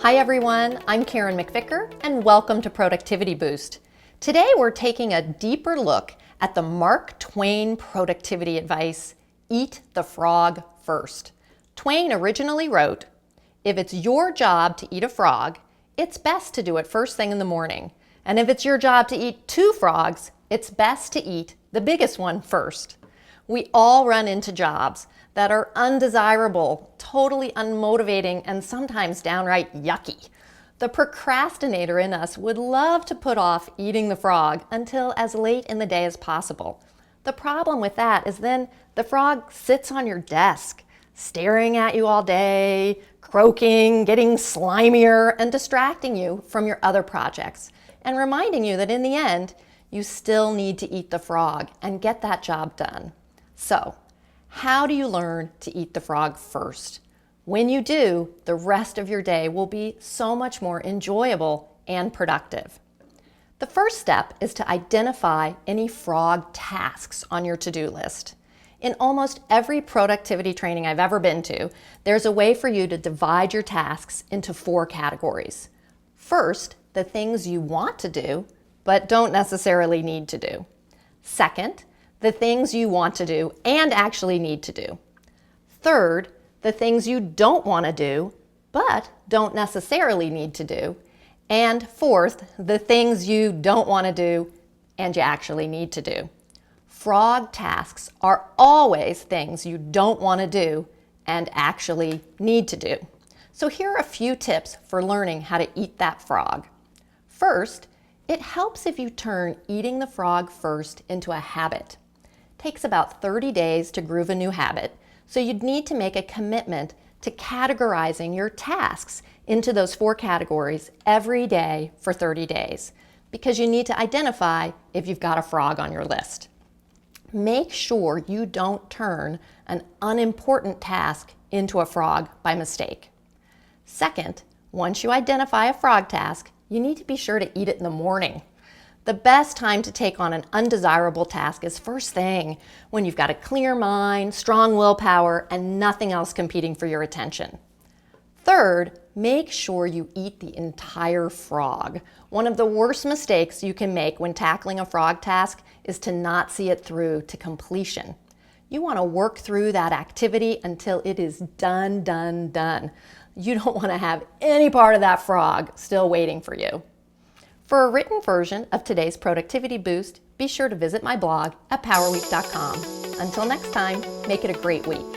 Hi everyone, I'm Caren McVicker and welcome to Productivity Boost. Today we're taking a deeper look at the Mark Twain productivity advice, eat the frog first. Twain originally wrote, "If it's your job to eat a frog, it's best to do it first thing in the morning. And if it's your job to eat two frogs, it's best to eat the biggest one first." We all run into jobs that are undesirable, totally unmotivating, and sometimes downright yucky. The procrastinator in us would love to put off eating the frog until as late in the day as possible. The problem with that is then the frog sits on your desk, staring at you all day, croaking, getting slimier, and distracting you from your other projects, and reminding you that in the end, you still need to eat the frog and get that job done. So, how do you learn to eat the frog first? When you do, the rest of your day will be so much more enjoyable and productive. The first step is to identify any frog tasks on your to-do list. In almost every productivity training I've ever been to, there's a way for you to divide your tasks into 4 categories. First, the things you want to do, but don't necessarily need to do. Second, the things you want to do and actually need to do. Third, the things you don't want to do, but don't necessarily need to do. And fourth, the things you don't want to do and you actually need to do. Frog tasks are always things you don't want to do and actually need to do. So here are a few tips for learning how to eat that frog. First, it helps if you turn eating the frog first into a habit. It takes about 30 days to groove a new habit, so you'd need to make a commitment to categorizing your tasks into those 4 categories every day for 30 days, because you need to identify if you've got a frog on your list. Make sure you don't turn an unimportant task into a frog by mistake. Second, once you identify a frog task, you need to be sure to eat it in the morning. The best time to take on an undesirable task is first thing, when you've got a clear mind, strong willpower, and nothing else competing for your attention. Third, make sure you eat the entire frog. One of the worst mistakes you can make when tackling a frog task is to not see it through to completion. You want to work through that activity until it is done, done, done. You don't want to have any part of that frog still waiting for you. For a written version of today's Productivity Boost, be sure to visit my blog at powerweek.com. Until next time, make it a great week.